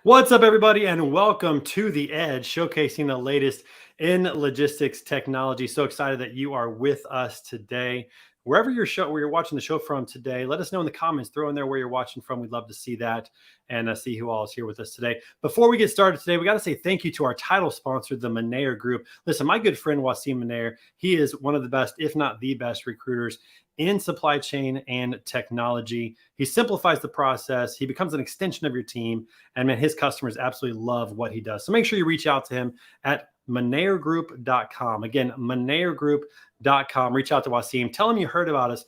What's up, everybody, and welcome to The Edge, showcasing the latest in logistics technology. So excited that you are with us today. Where you're watching the show from today, let us know in the comments. Throw in there where you're watching from. We'd love to see that and see who all is here with us today. Before we get started today, we got to say thank you to our title sponsor, the Menayer Group. Listen, my good friend Wasim Menayer, he is one of the best, if not the best, recruiters in supply chain and technology. He simplifies the process. He becomes an extension of your team. And man, his customers absolutely love what he does. So make sure you reach out to him at menayergroup.com. Again, menayergroup.com. Reach out to Wasim. Tell him you heard about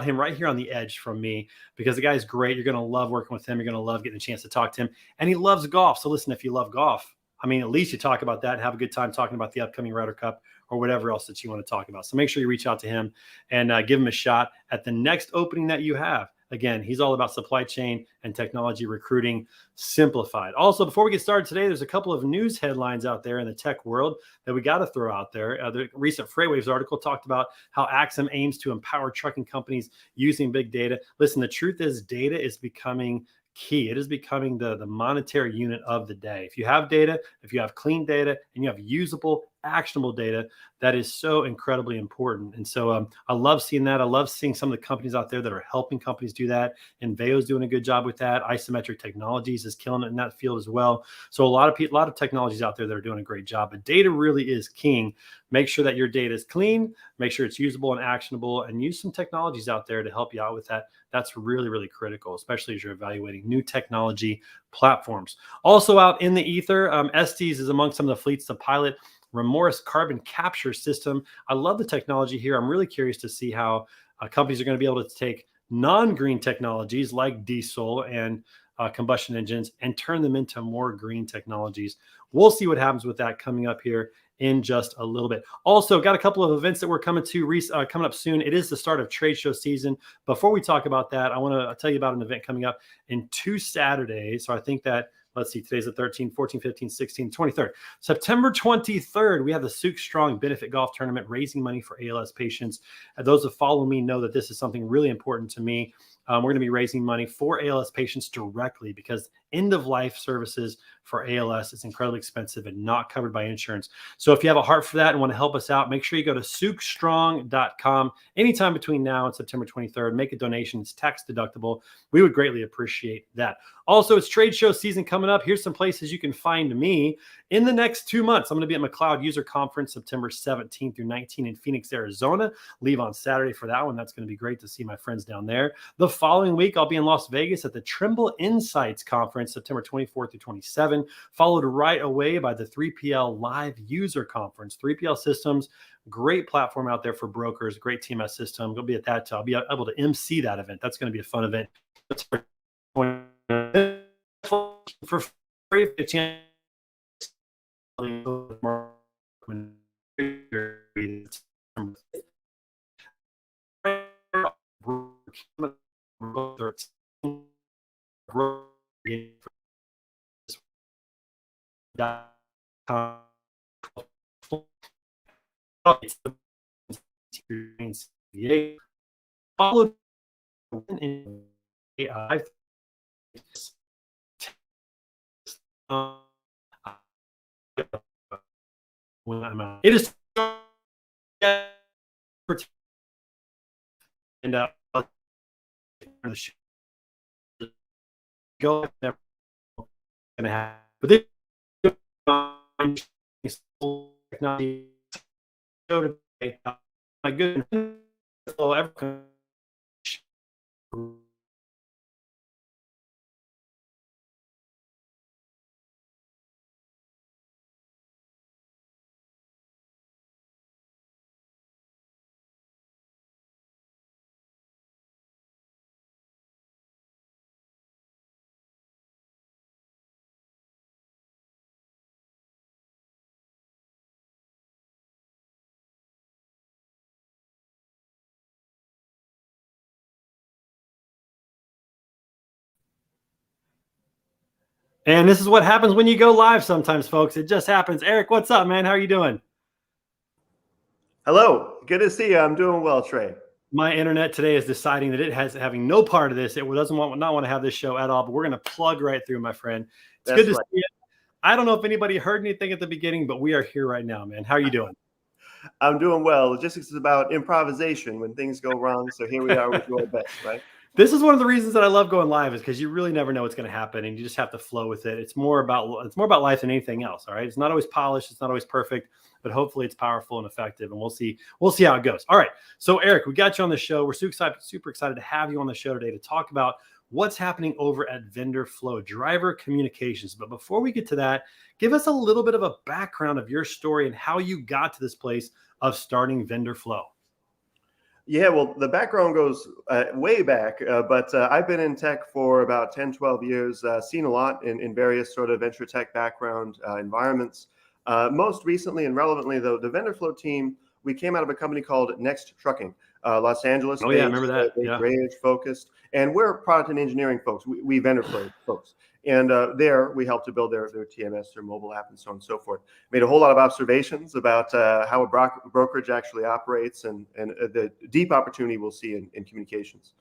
him right here on The Edge from me, because the guy's great. You're going to love working with him. You're going to love getting a chance to talk to him. And he loves golf. So listen, if you love golf, I mean, at least you talk about that and have a good time talking about the upcoming Ryder Cup or whatever else that you want to talk about. So make sure you reach out to him and give him a shot at the next opening that you have. Again, he's all about supply chain and technology recruiting simplified. Also, before we get started today, there's a couple of news headlines out there in the tech world that we got to throw out there. The recent FreightWaves article talked about how Axum aims to empower trucking companies using big data. Listen, the truth is data is becoming key. It is becoming the monetary unit of the day. If you have data, if you have clean data, and you have usable, actionable data, that is so incredibly important. And so I love seeing that. I love seeing some of the companies out there that are helping companies do that. Enveo's doing a good job with that. Isometric Technologies is killing it in that field as well. So a lot of technologies out there that are doing a great job. But data really is king. Make sure that your data is clean. Make sure it's usable and actionable, and use some technologies out there to help you out with that. That's really, really critical, especially as you're evaluating new technology platforms. Also out in the ether, Estes is among some of the fleets to pilot Remorse carbon capture system. I love the technology here. I'm really curious to see how companies are going to be able to take non-green technologies like diesel and combustion engines and turn them into more green technologies. We'll see what happens with that coming up here in just a little bit. Also, got a couple of events that we're coming up soon. It is the start of trade show season. Before we talk about that, I want to tell you about an event coming up in 2 Saturdays. So I think that, let's see, today's the 13th, 14th, 15th, 16th, 23rd. September 23rd, we have the Souk Strong Benefit Golf Tournament, raising money for ALS patients. Those that follow me know that this is something really important to me. We're going to be raising money for ALS patients directly, because end-of-life services for ALS is incredibly expensive and not covered by insurance. So if you have a heart for that and want to help us out, make sure you go to soukstrong.com anytime between now and September 23rd. Make a donation. It's tax deductible. We would greatly appreciate that. Also, it's trade show season coming up. Here's some places you can find me in the next 2 months. I'm going to be at McLeod User Conference September 17th through 19th in Phoenix, Arizona. Leave on Saturday for that one. That's going to be great to see my friends down there. The following week, I'll be in Las Vegas at the Trimble Insights Conference September 24th through 27, followed right away by the 3PL Live User Conference. 3PL Systems, great platform out there for brokers, great TMS system. Go be at that. I'll be able to MC that event. That's going to be a fun event. For free, a chance. Followed in AI. When I'm out, it is and go never gonna happen. But this technology showed today, my good And this is what happens when you go live sometimes, folks. It just happens. Eric, what's up, man? How are you doing? Hello. Good to see you. I'm doing well, Trey. My internet today is deciding that it has having no part of this. It doesn't not want to have this show at all, but we're going to plug right through, my friend. It's good That's to see right. you. I don't know if anybody heard anything at the beginning, but we are here right now, man. How are you doing? I'm doing well. Logistics is about improvisation when things go wrong. So here we are. We do our best, right? This is one of the reasons that I love going live is because you really never know what's going to happen and you just have to flow with it. It's more about life than anything else. All right. It's not always polished. It's not always perfect, but hopefully it's powerful and effective. And we'll see how it goes. All right. So Eric, we got you on the show. We're super excited to have you on the show today to talk about what's happening over at Vendorflow, driver communications. But before we get to that, give us a little bit of a background of your story and how you got to this place of starting Vendorflow. Yeah, well, the background goes way back, but I've been in tech for about 10, 12 years, seen a lot in various sort of venture tech background environments. Most recently and relevantly, though, the Vendorflow team, we came out of a company called Next Trucking, Los Angeles Oh yeah, I based, remember that. very Yeah. drayage focused, and we're product and engineering folks. We Vendorflow folks. And there we helped to build their TMS, their mobile app, and so on and so forth. Made a whole lot of observations about how a brokerage actually operates and the deep opportunity we'll see in communications.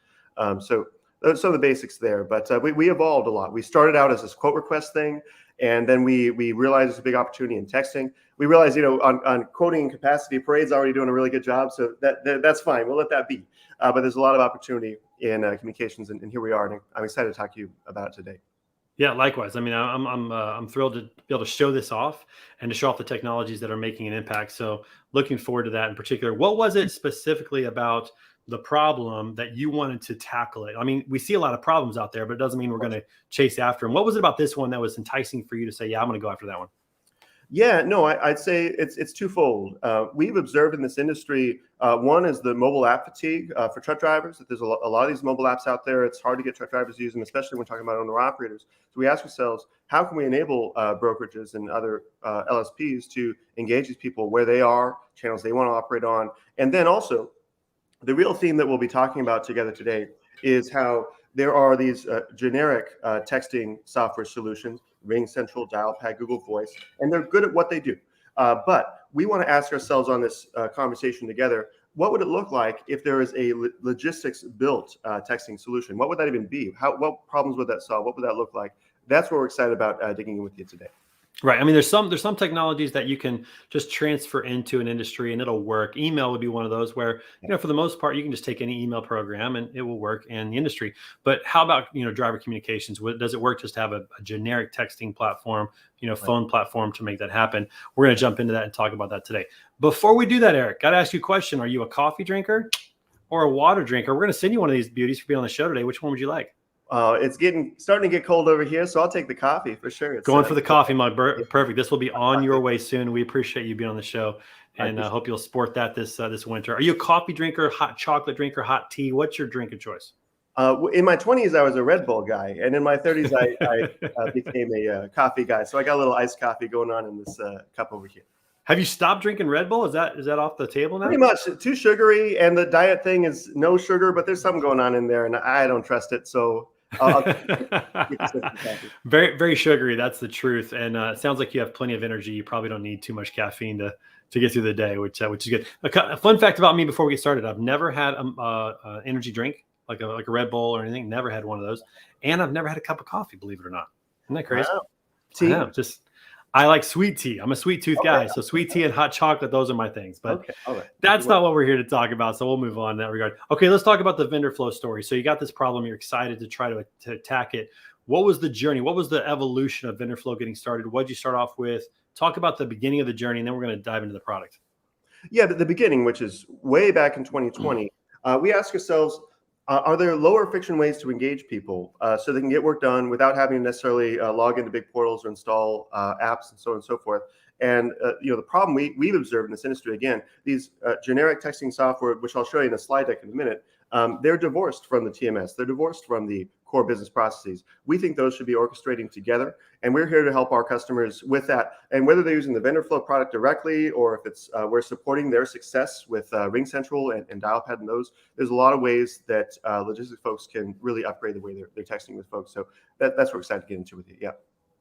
So those are the basics there. But we evolved a lot. We started out as this quote request thing, and then we realized there's a big opportunity in texting. We realized, on quoting and capacity, Parade's already doing a really good job, so that's fine. We'll let that be. But there's a lot of opportunity in communications, and here we are. And I'm excited to talk to you about it today. Yeah, likewise. I mean, I'm thrilled to be able to show this off and to show off the technologies that are making an impact. So, looking forward to that in particular. What was it specifically about the problem that you wanted to tackle it? I mean, we see a lot of problems out there, but it doesn't mean we're going to chase after them. What was it about this one that was enticing for you to say, "Yeah, I'm going to go after that one"? Yeah, no, I'd say it's twofold. We've observed in this industry, one is the mobile app fatigue for truck drivers. That there's a lot of these mobile apps out there. It's hard to get truck drivers to use them, especially when talking about owner operators. So we ask ourselves, how can we enable brokerages and other LSPs to engage these people where they are, channels they want to operate on, and then also the real theme that we'll be talking about together today is how there are these generic texting software solutions, Ring Central, Dialpad, Google Voice, and they're good at what they do. But we want to ask ourselves on this conversation together, what would it look like if there is a logistics built texting solution? What would that even be? What problems would that solve? What would that look like? That's what we're excited about digging in with you today. Right. I mean, there's some technologies that you can just transfer into an industry and it'll work. Email would be one of those where, for the most part, you can just take any email program and it will work in the industry. But how about, driver communications? Does it work just to have a generic texting platform, phone platform to make that happen? We're going to jump into that and talk about that today. Before we do that, Eric, got to ask you a question. Are you a coffee drinker or a water drinker? We're going to send you one of these beauties for being on the show today. Which one would you like? It's starting to get cold over here, so I'll take the coffee for sure. It's going for the coffee mug. Perfect. This will be on your way soon. We appreciate you being on the show, and I hope you'll sport that this winter. Are you a coffee drinker, hot chocolate drinker, hot tea? What's your drink of choice? In my 20s, I was a Red Bull guy, and in my 30s, I became a coffee guy. So I got a little iced coffee going on in this cup over here. Have you stopped drinking Red Bull? Is that off the table now? Pretty much. Too sugary, and the diet thing is no sugar, but there's something going on in there, and I don't trust it. So very, very sugary. That's the truth. And it sounds like you have plenty of energy. You probably don't need too much caffeine to get through the day, which is good. A fun fact about me before we get started: I've never had an energy drink like a Red Bull or anything. Never had one of those, and I've never had a cup of coffee. Believe it or not, isn't that crazy? Wow. Tea. I like sweet tea. I'm a sweet tooth guy. So sweet tea and hot chocolate, those are my things. But that's not what we're here to talk about. So we'll move on in that regard. Okay, let's talk about the Vendorflow story. So you got this problem. You're excited to try to attack it. What was the journey? What was the evolution of Vendorflow getting started? What did you start off with? Talk about the beginning of the journey, and then we're going to dive into the product. Yeah, the beginning, which is way back in 2020, we ask ourselves, are there lower friction ways to engage people so they can get work done without having to necessarily log into big portals or install apps and so on and so forth? And the problem we've observed in this industry, again, these generic texting software, which I'll show you in a slide deck in a minute, they're divorced from the TMS. They're divorced from the core business processes. We think those should be orchestrating together, and we're here to help our customers with that. And whether they're using the Vendorflow product directly, or if it's we're supporting their success with Ring Central and Dialpad and those, there's a lot of ways that logistics folks can really upgrade the way they're texting with folks. So that's what we're excited to get into with you. Yeah.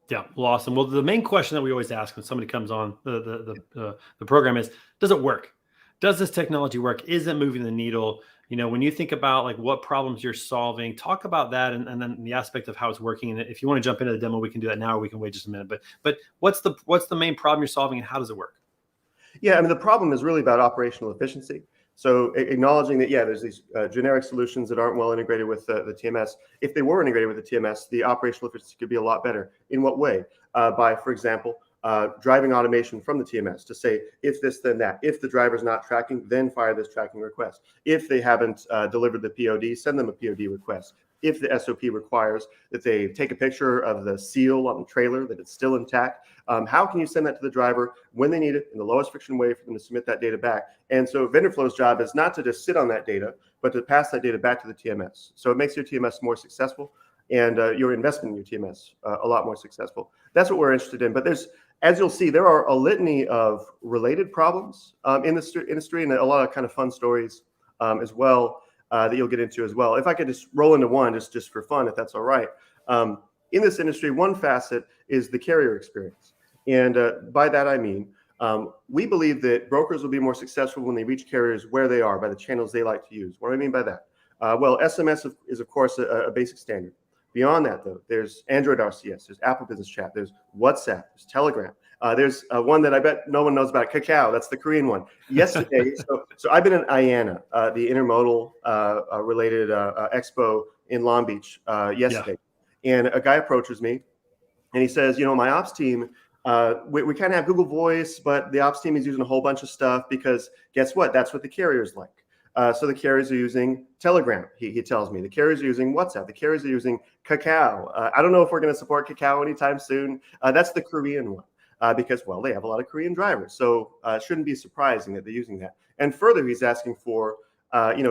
Yeah, well, awesome. Well, the main question that we always ask when somebody comes on the program is, does it work? Does this technology work? Is it moving the needle? When you think about like what problems you're solving, talk about that, and then the aspect of how it's working. And if you want to jump into the demo, we can do that now, or we can wait just a minute. But what's the main problem you're solving, and how does it work? Yeah, I mean, the problem is really about operational efficiency. So acknowledging that, yeah, there's these generic solutions that aren't well integrated with the TMS. If they were integrated with the TMS, the operational efficiency could be a lot better. In what way? By, for example, driving automation from the TMS to say, if this, then that. If the driver's not tracking, then fire this tracking request. If they haven't delivered the POD, send them a POD request. If the SOP requires that they take a picture of the seal on the trailer, that it's still intact, how can you send that to the driver when they need it in the lowest friction way for them to submit that data back? And so Vendorflow's job is not to just sit on that data, but to pass that data back to the TMS. So it makes your TMS more successful, and your investment in your TMS a lot more successful. That's what we're interested in. But there's, as you'll see, there are a litany of related problems in the industry, and a lot of kind of fun stories as well that you'll get into as well. If I could just roll into one, just for fun, if that's all right. In this industry, one facet is the carrier experience. And by that, I mean, we believe that brokers will be more successful when they reach carriers where they are, by the channels they like to use. What do I mean by that? Well, SMS is, of course, a basic standard. Beyond that, though, there's Android RCS, there's Apple Business Chat, there's WhatsApp, there's Telegram. There's one that I bet no one knows about, Kakao. That's the Korean one. Yesterday, so I've been in IANA, the intermodal related expo in Long Beach yesterday. Yeah. And a guy approaches me and he says, my ops team, we kind of have Google Voice, but the ops team is using a whole bunch of stuff because guess what? That's what the carriers like. So the carriers are using Telegram, he tells me. The carriers are using WhatsApp. The carriers are using Kakao. I don't know if we're going to support Kakao anytime soon. That's the Korean one because, well, they have a lot of Korean drivers. So it shouldn't be surprising that they're using that. And further, he's asking for,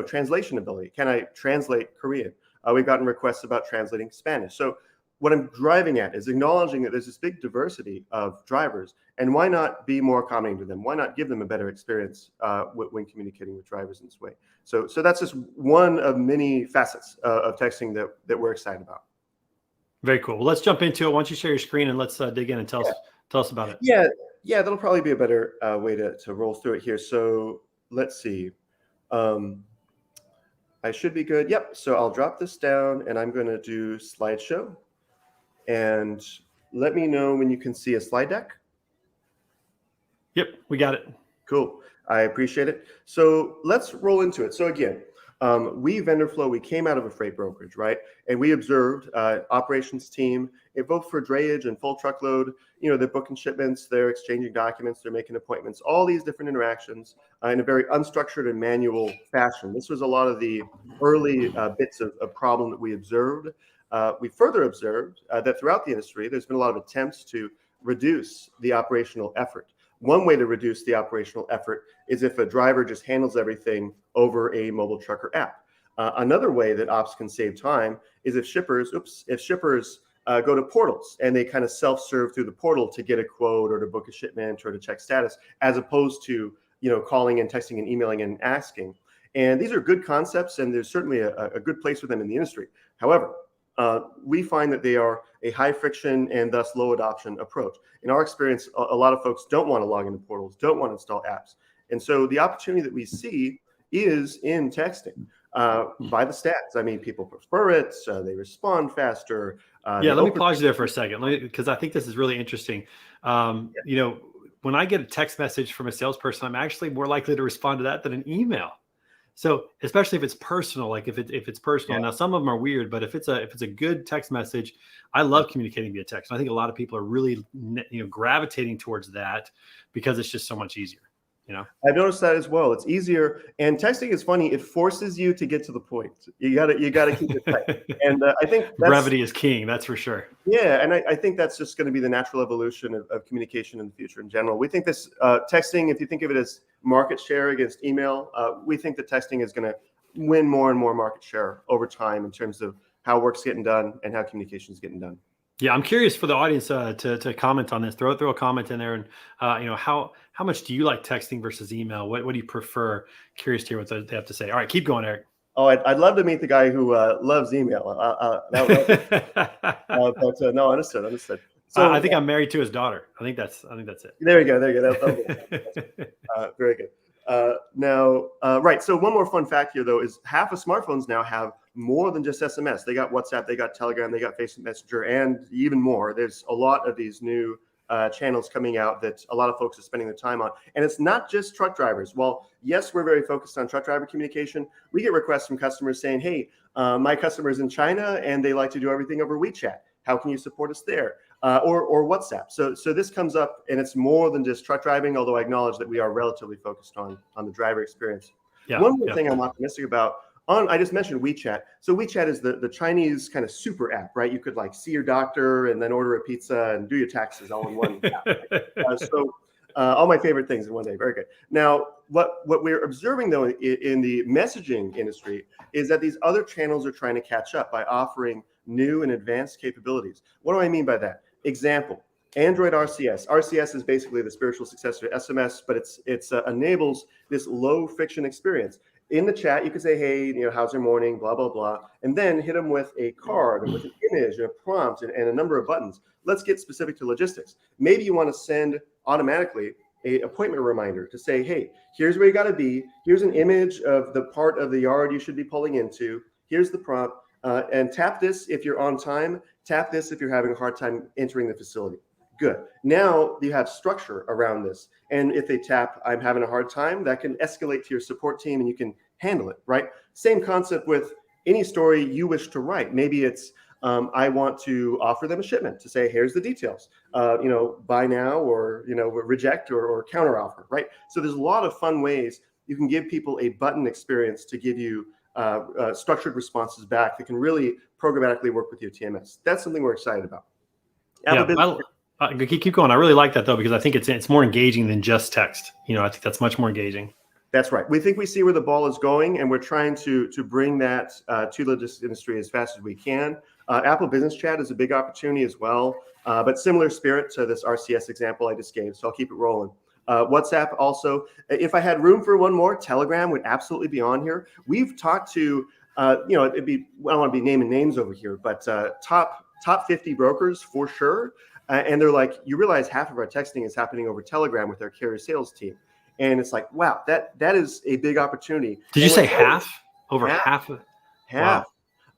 translation ability. Can I translate Korean? We've gotten requests about translating Spanish. So what I'm driving at is acknowledging that there's this big diversity of drivers, and why not be more accommodating to them? Why not give them a better experience when communicating with drivers in this way? So that's just one of many facets of texting that we're excited about. Very cool. Well, let's jump into it. Why don't you share your screen and let's dig in and tell us about it. Yeah, that'll probably be a better way to roll through it here. So let's see. I should be good. Yep. So I'll drop this down, and I'm going to do slideshow. And let me know when you can see a slide deck. Yep, we got it. Cool. I appreciate it. So let's roll into it. So again, Vendorflow, we came out of a freight brokerage, right? And we observed operations team, both for drayage and full truckload, they're booking shipments, they're exchanging documents, they're making appointments, all these different interactions in a very unstructured and manual fashion. This was a lot of the early bits of problem that we observed. We further observed that throughout the industry, there's been a lot of attempts to reduce the operational effort. One way to reduce the operational effort is if a driver just handles everything over a mobile trucker app. Another way that ops can save time is if shippers go to portals and they kind of self-serve through the portal to get a quote or to book a shipment or to check status, as opposed to calling and texting and emailing and asking. And these are good concepts, and there's certainly a good place for them in the industry. However, we find that they are a high friction and thus low adoption approach. In our experience, a lot of folks don't want to log into portals, don't want to install apps. And so the opportunity that we see is in texting by the stats. I mean, people prefer it, they respond faster. Let me pause you there for a second, because I think this is really interesting. When I get a text message from a salesperson, I'm actually more likely to respond to that than an email. So especially if it's personal, like if it's personal. Now some of them are weird, but if it's a good text message, I love communicating via text. And I think a lot of people are really gravitating towards that because it's just so much easier. I've noticed that as well. It's easier, and texting is funny. It forces you to get to the point. You gotta keep it tight. And I think brevity is king. That's for sure. Yeah, and I think that's just going to be the natural evolution of communication in the future in general. We think this texting, if you think of it as market share against email, we think that texting is going to win more and more market share over time in terms of how work's getting done and how communication is getting done. Yeah, I'm curious for the audience to comment on this. Throw a comment in there, and how much do you like texting versus email? What do you prefer? Curious to hear what they have to say. All right, keep going, Eric. Oh, I'd love to meet the guy who loves email. But no, understood. So I think I'm married to his daughter. I think that's it. There you go. Very good. Right. So one more fun fact here, though, is half of smartphones now have more than just SMS. They got WhatsApp, they got Telegram, they got Facebook Messenger, and even more. There's a lot of these new channels coming out that a lot of folks are spending their time on. And it's not just truck drivers. Well, yes, we're very focused on truck driver communication. We get requests from customers saying, hey, my customer is in China and they like to do everything over WeChat. How can you support us there? Or WhatsApp. So this comes up, and it's more than just truck driving, although I acknowledge that we are relatively focused on the driver experience. One more thing I'm optimistic about, I just mentioned WeChat. So WeChat is the Chinese kind of super app, right? You could like see your doctor and then order a pizza and do your taxes all in one app. Right? All my favorite things in one day. Very good. Now, what we're observing, though, in the messaging industry is that these other channels are trying to catch up by offering new and advanced capabilities. What do I mean by that? Example, Android RCS. RCS is basically the spiritual successor to SMS, but it enables this low friction experience. In the chat, you can say, hey, how's your morning, blah, blah, blah, and then hit them with a card and with an image and a prompt and a number of buttons. Let's get specific to logistics. Maybe you want to send automatically an appointment reminder to say, hey, here's where you got to be. Here's an image of the part of the yard you should be pulling into. Here's the prompt. And tap this if you're on time. Tap this if you're having a hard time entering the facility. Good. Now you have structure around this. And if they tap, I'm having a hard time, that can escalate to your support team and you can handle it, right? Same concept with any story you wish to write. Maybe it's, I want to offer them a shipment to say, here's the details, buy now or, reject or counter offer, right? So there's a lot of fun ways you can give people a button experience to give you structured responses back that can really programmatically work with your TMS. That's something we're excited about. Keep going. I really like that, though, because I think it's more engaging than just text. I think that's much more engaging. That's right. We think we see where the ball is going, and we're trying to bring that to the logistics industry as fast as we can. Apple Business Chat is a big opportunity as well, but similar spirit to this RCS example I just gave, so I'll keep it rolling. WhatsApp also. If I had room for one more, Telegram would absolutely be on here. We've talked to, it'd be, I don't want to be naming names over here, but top 50 brokers for sure. And they're like, you realize half of our texting is happening over Telegram with our carrier sales team. And it's like, wow, that is a big opportunity. Did you say half? Over half? Half.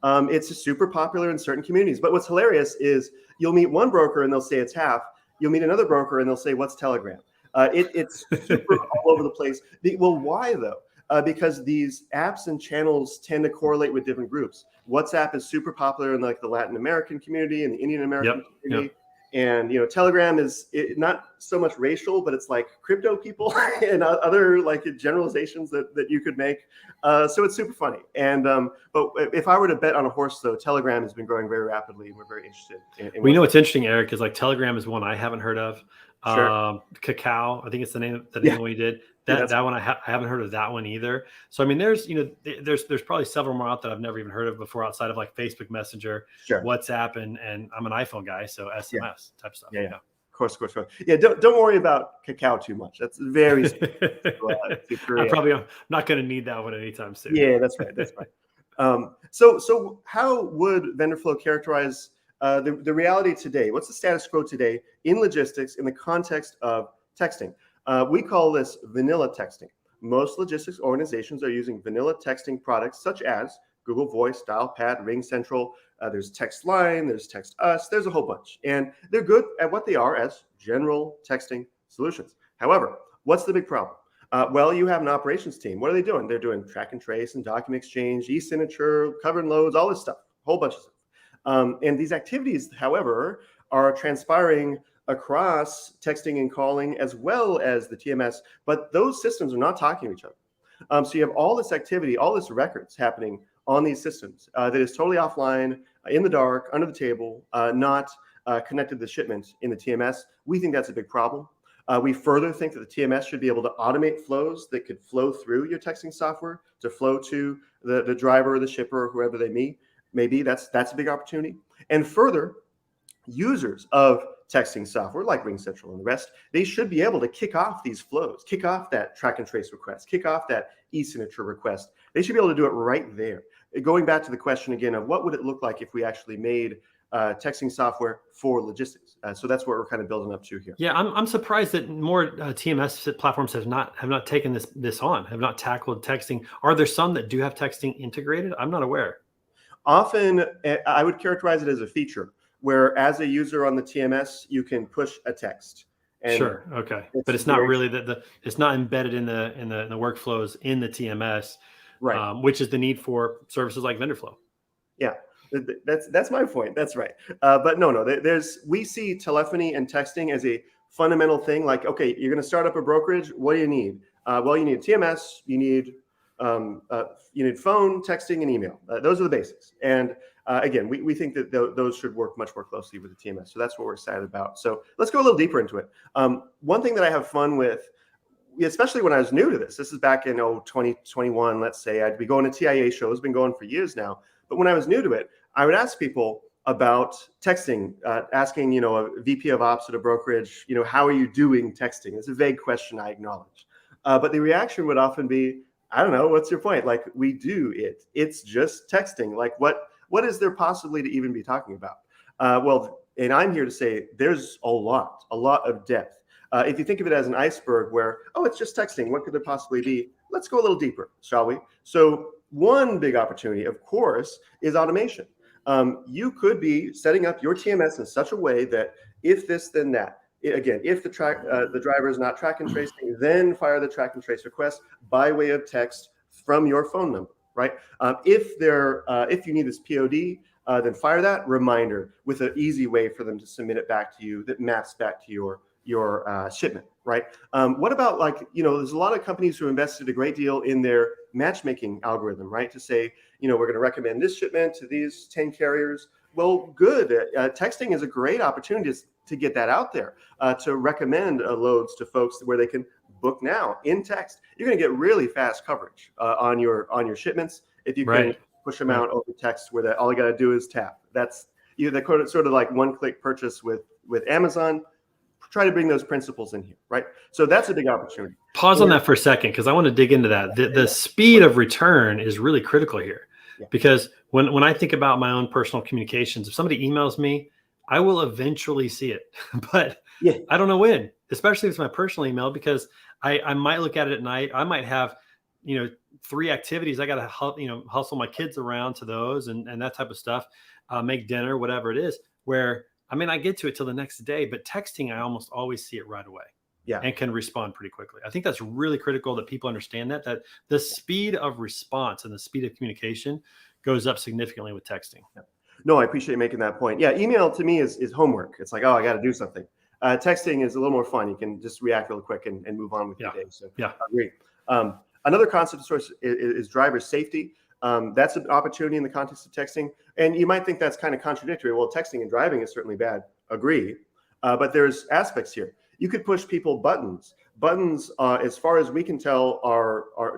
Wow. It's super popular in certain communities. But what's hilarious is you'll meet one broker and they'll say it's half. You'll meet another broker and they'll say, what's Telegram? It's super all over the place. Why though? Because these apps and channels tend to correlate with different groups. WhatsApp is super popular in like the Latin American community and the Indian American community. And Telegram is not so much racial, but it's like crypto people and other like generalizations that you could make. So it's super funny. And but if I were to bet on a horse, though, Telegram has been growing very rapidly, and we're very interested. What's interesting, Eric, is like Telegram is one I haven't heard of. Sure. Cacao, I think it's the name of what you did. That one I haven't heard of that one either. So I mean, there's probably several more out that I've never even heard of before outside of like Facebook Messenger, WhatsApp, and I'm an iPhone guy, so SMS type stuff. Yeah. Of course. Yeah, don't worry about Cacao too much. That's very I'm not going to need that one anytime soon. Yeah, that's right. So how would Vendorflow characterize the reality today? What's the status quo today in logistics in the context of texting? We call this vanilla texting. Most logistics organizations are using vanilla texting products such as Google Voice, Dialpad, RingCentral. There's TextLine, there's TextUs, there's a whole bunch. And they're good at what they are as general texting solutions. However, what's the big problem? Well, you have an operations team. What are they doing? They're doing track and trace and document exchange, e-signature, cover and loads, all this stuff, a whole bunch of stuff. And these activities, however, are transpiring across texting and calling as well as the TMS, but those systems are not talking to each other. So you have all this activity, all this records happening on these systems that is totally offline, in the dark, under the table, not connected to the shipment in the TMS. We think that's a big problem. We further think that the TMS should be able to automate flows that could flow through your texting software to flow to the driver or the shipper or whoever they may be. That's a big opportunity. And further, users of texting software like RingCentral and the rest, they should be able to kick off these flows, kick off that track and trace request, kick off that e-signature request. They should be able to do it right there. Going back to the question again of what would it look like if we actually made texting software for logistics. So that's what we're kind of building up to here. Yeah, I'm surprised that more TMS platforms have not taken this on, have not tackled texting. Are there some that do have texting integrated? I'm not aware. Often, I would characterize it as a feature where, as a user on the TMS, you can push a text. And sure, okay, but it's not really it's not embedded in the workflows in the TMS, right, which is the need for services like Vendorflow. Yeah, that's my point. That's right. But no, we see telephony and texting as a fundamental thing. Like, okay, you're going to start up a brokerage. What do you need? Well, you need TMS. You need phone, texting, and email. Those are the basics. And again, we think that those should work much more closely with the TMS. So that's what we're excited about. So let's go a little deeper into it. One thing that I have fun with, especially when I was new to this is back in 2021, let's say, I'd be going to TIA shows, been going for years now. But when I was new to it, I would ask people about texting, asking, a VP of ops at a brokerage, how are you doing texting? It's a vague question, I acknowledge. But the reaction would often be, I don't know, what's your point? Like, we do it. It's just texting. Like, what is there possibly to even be talking about? Well, and I'm here to say there's a lot of depth. If you think of it as an iceberg where, it's just texting, what could there possibly be? Let's go a little deeper, shall we? So one big opportunity, of course, is automation. You could be setting up your TMS in such a way that if this, then that. Again, if the driver is not track and tracing, then fire the track and trace request by way of text from your phone number, right? If you need this POD, then fire that reminder with an easy way for them to submit it back to you that maps back to your shipment, right? What about there's a lot of companies who invested a great deal in their matchmaking algorithm, right? To say, we're going to recommend this shipment to these 10 carriers. Well, good. Texting is a great opportunity to get that out there, to recommend loads to folks where they can book now in text. You're going to get really fast coverage on your shipments if you can push them out over text where all you got to do is tap. That's sort of like one-click purchase with Amazon. Try to bring those principles in here, right? So that's a big opportunity. Pause on that for a second, because I want to dig into that. The speed of return is really critical here, because when I think about my own personal communications, if somebody emails me, I will eventually see it, but I don't know when, especially if it's my personal email, because I might look at it at night. I might have, 3 activities. I got to, hustle my kids around to those and that type of stuff, make dinner, whatever it is, where I may not get to it till the next day, but texting, I almost always see it right away. And can respond pretty quickly. I think that's really critical that people understand that the speed of response and the speed of communication goes up significantly with texting. No, I appreciate you making that point. Yeah, email to me is homework. It's like, I got to do something. Texting is a little more fun. You can just react real quick and move on with your day. So I agree. Another concept source is driver safety. That's an opportunity in the context of texting. And you might think that's kind of contradictory. Well, texting and driving is certainly bad. Agree. But there's aspects here. You could push people buttons. Buttons, as far as we can tell,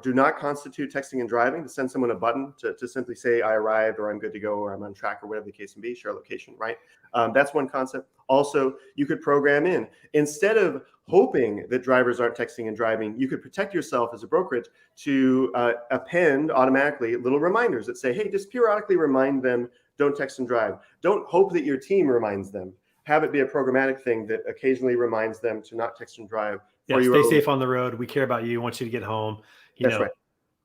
do not constitute texting and driving. To send someone a button to simply say, I arrived, or I'm good to go, or I'm on track, or whatever the case may be, share location, right? That's one concept. Also, you could program in. Instead of hoping that drivers aren't texting and driving, you could protect yourself as a brokerage to append automatically little reminders that say, hey, just periodically remind them, don't text and drive. Don't hope that your team reminds them. Have it be a programmatic thing that occasionally reminds them to not text and drive. Stay safe on the road. We care about you. Want you to get home. Right.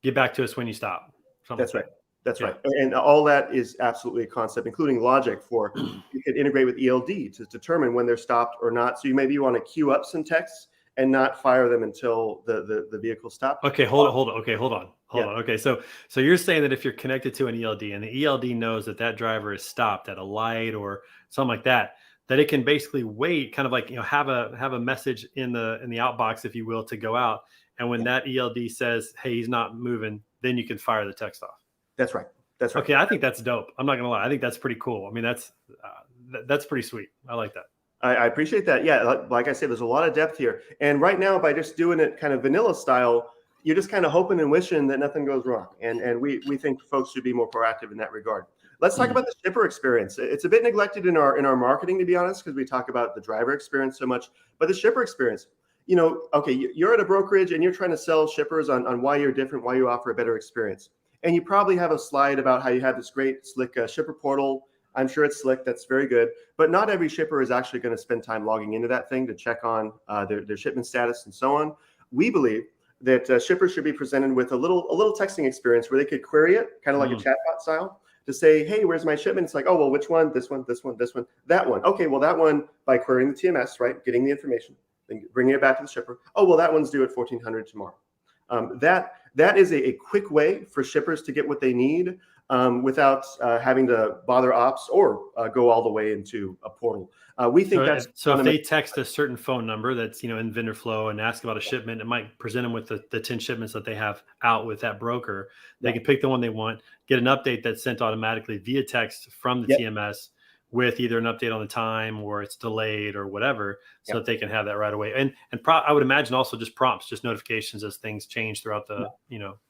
Get back to us when you stop. That's right. And all that is absolutely a concept, including logic for you could integrate with ELD to determine when they're stopped or not. So maybe you want to queue up some texts and not fire them until the vehicle stopped. Okay, hold on. Okay, so you're saying that if you're connected to an ELD and the ELD knows that driver is stopped at a light or something like that it can basically wait, kind of like have a message in the outbox, if you will, to go out. And when that ELD says, hey, he's not moving, then you can fire the text off. That's right. Okay, I think that's dope. I'm not gonna lie. I think that's pretty cool. I mean, that's pretty sweet. I like that. I appreciate that. Yeah, like I said, there's a lot of depth here. And right now, by just doing it kind of vanilla style, you're just kind of hoping and wishing that nothing goes wrong. And we think folks should be more proactive in that regard. Let's talk about the shipper experience. It's a bit neglected in our marketing, to be honest, because we talk about the driver experience so much. But the shipper experience, okay, you're at a brokerage and you're trying to sell shippers on why you're different, why you offer a better experience. And you probably have a slide about how you have this great, slick shipper portal. I'm sure it's slick. That's very good. But not every shipper is actually going to spend time logging into that thing to check on their shipment status and so on. We believe that shippers should be presented with a little texting experience where they could query it, kind of like a chatbot style, to say, hey, where's my shipment? It's like, oh, well, which one? This one, this one, this one, that one. Okay, well, that one, by querying the TMS, right, getting the information, then bringing it back to the shipper. Oh, well, that one's due at 1400 tomorrow. That is a quick way for shippers to get what they need without having to bother ops or go all the way into a portal. We think that's so if they text a certain phone number that's in Vendorflow and ask about a shipment, it might present them with the 10 shipments that they have out with that broker. They can pick the one they want, get an update that's sent automatically via text from the TMS with either an update on the time or it's delayed or whatever, so that they can have that right away. And I would imagine also just prompts, just notifications as things change throughout the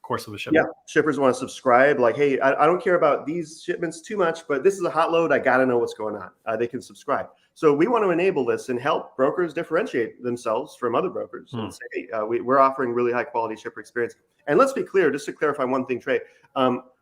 course of a shipment. Yeah, shippers want to subscribe. Like, hey, I don't care about these shipments too much, but this is a hot load. I got to know what's going on. They can subscribe. So we want to enable this and help brokers differentiate themselves from other brokers and say, hey, we're offering really high quality shipper experience. And let's be clear, just to clarify one thing, Trey,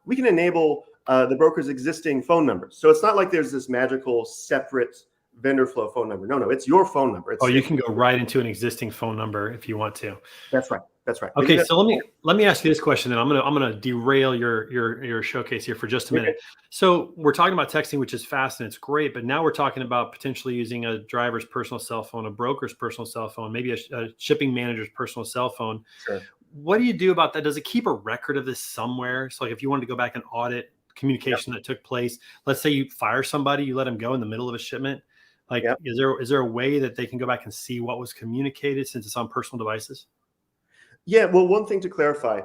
we can enable the broker's existing phone numbers. So it's not like there's this magical separate Vendorflow phone number. No, it's your phone number. You can go right into an existing phone number if you want to. That's right. That's right. Okay, so let me ask you this question, and I'm gonna derail your showcase here for just a minute. Okay. So we're talking about texting, which is fast and it's great, but now we're talking about potentially using a driver's personal cell phone, a broker's personal cell phone, maybe a shipping manager's personal cell phone. Sure. What do you do about that? Does it keep a record of this somewhere? So like if you wanted to go back and audit communication that took place, let's say you fire somebody, you let them go in the middle of a shipment. Like, is there a way that they can go back and see what was communicated since it's on personal devices? Yeah, well, one thing to clarify,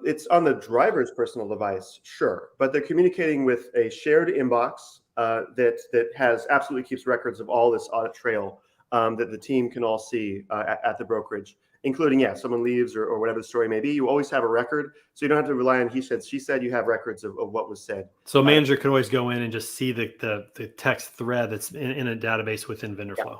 it's on the driver's personal device, sure, but they're communicating with a shared inbox that has absolutely keeps records of all this audit trail that the team can all see at the brokerage, including, someone leaves or whatever the story may be. You always have a record, so you don't have to rely on he said, she said. You have records of what was said. So a manager can always go in and just see the text thread that's in a database within Vendorflow. Yeah.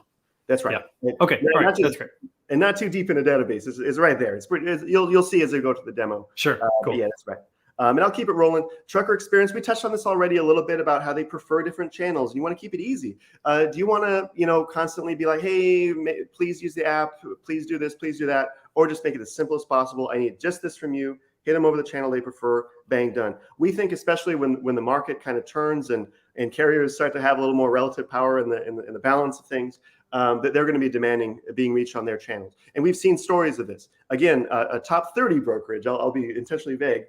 That's right. Yeah. Okay, all right, that's great. And not too deep in a database. It's right there. You'll see as they go to the demo. Sure. Cool. Yeah, that's right. And I'll keep it rolling. Trucker experience. We touched on this already a little bit about how they prefer different channels. You want to keep it easy. Do you want to, constantly be like, hey, please use the app. Please do this. Please do that. Or just make it as simple as possible. I need just this from you. Hit them over the channel they prefer. Bang, done. We think, especially when the market kind of turns and carriers start to have a little more relative power in the balance of things, that they're going to be demanding being reached on their channels. And we've seen stories of this. Again, a top 30 brokerage, I'll be intentionally vague.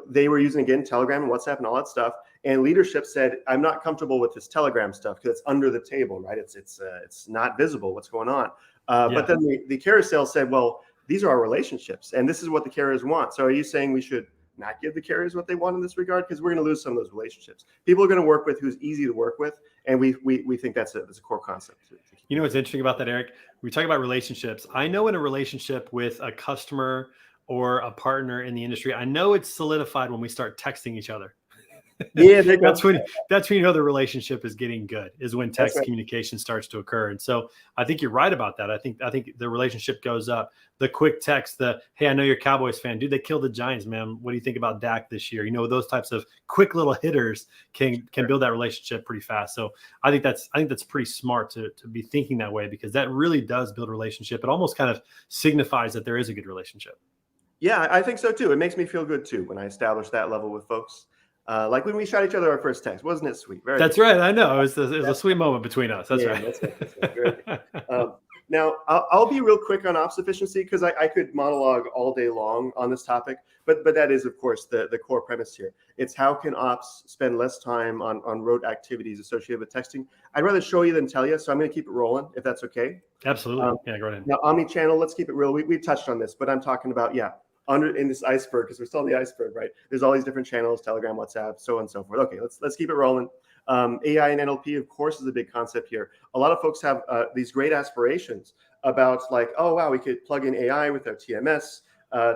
They were using, again, Telegram and WhatsApp and all that stuff. And leadership said, I'm not comfortable with this Telegram stuff because it's under the table, right? It's not visible what's going on. But then the carrier sales said, well, these are our relationships and this is what the carriers want. So are you saying we should not give the carriers what they want in this regard? Because we're going to lose some of those relationships. People are going to work with who's easy to work with. And we think that's a core concept. You know what's interesting about that, Eric? We talk about relationships. I know in a relationship with a customer or a partner in the industry, I know it's solidified when we start texting each other. Yeah, that's when you know the relationship is getting good, is when text communication starts to occur. And so I think you're right about that. I think the relationship goes up. The quick text, hey, I know you're a Cowboys fan, dude. They killed the Giants, man. What do you think about Dak this year? Those types of quick little hitters can build that relationship pretty fast. So I think that's pretty smart to be thinking that way, because that really does build a relationship. It almost kind of signifies that there is a good relationship. Yeah, I think so too. It makes me feel good too when I establish that level with folks. Like when we shot each other our first text, wasn't it sweet? That's right. I know. It was a sweet moment between us. That's right. That's right. Now, I'll be real quick on ops efficiency because I could monologue all day long on this topic, but that is, of course, the core premise here. It's how can ops spend less time on rote activities associated with texting. I'd rather show you than tell you, so I'm going to keep it rolling, if that's okay. Absolutely. Yeah, go ahead. Now, omni-channel, let's keep it real. We've touched on this, but I'm talking about, in this iceberg, because we're still on the iceberg, right? There's all these different channels, Telegram, WhatsApp, so on and so forth. Okay, let's keep it rolling. AI and NLP, of course, is a big concept here. A lot of folks have these great aspirations about like, oh, wow, we could plug in AI with our TMS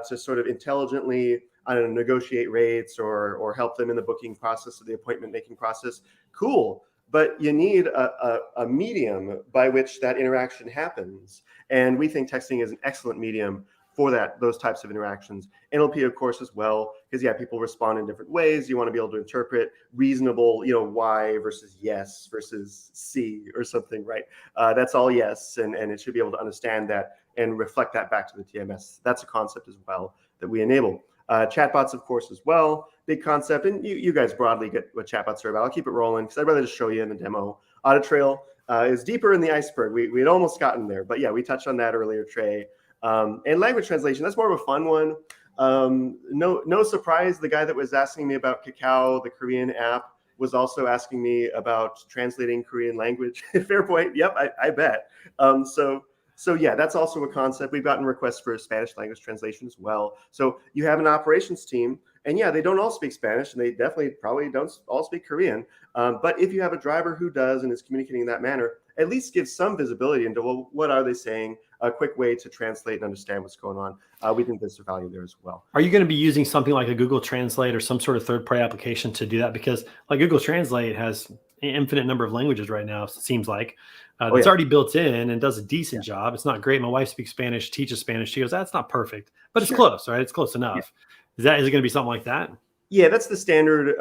to sort of intelligently, negotiate rates or help them in the booking process or the appointment making process. Cool. But you need a medium by which that interaction happens. And we think texting is an excellent medium for those types of interactions. NLP, of course, as well, because people respond in different ways. You want to be able to interpret reasonable, Y versus yes versus C or something, right? That's all yes, and it should be able to understand that and reflect that back to the TMS. That's a concept as well that we enable. Chatbots, of course, as well, big concept. And you guys broadly get what chatbots are about. I'll keep it rolling because I'd rather just show you in the demo. Audit Trail is deeper in the iceberg. We'd almost gotten there, but yeah, we touched on that earlier, Trey. And language translation, that's more of a fun one. No surprise, the guy that was asking me about Kakao, the Korean app, was also asking me about translating Korean language. Fair point. Yep, I bet. So yeah, that's also a concept. We've gotten requests for Spanish language translation as well. So you have an operations team, and yeah, they don't all speak Spanish, and they definitely probably don't all speak Korean. But if you have a driver who does and is communicating in that manner, at least give some visibility into, well, what are they saying? A quick way to translate and understand what's going on. We think there's a value there as well. Are you going to be using something like a Google Translate or some sort of third-party application to do that? Because like Google Translate has an infinite number of languages right now, it seems like. It's already built in and does a decent job. It's not great. My wife speaks Spanish, teaches Spanish. She goes, that's not perfect, but it's close, right? It's close enough. Yeah. Is it going to be something like that? Yeah, that's the standard.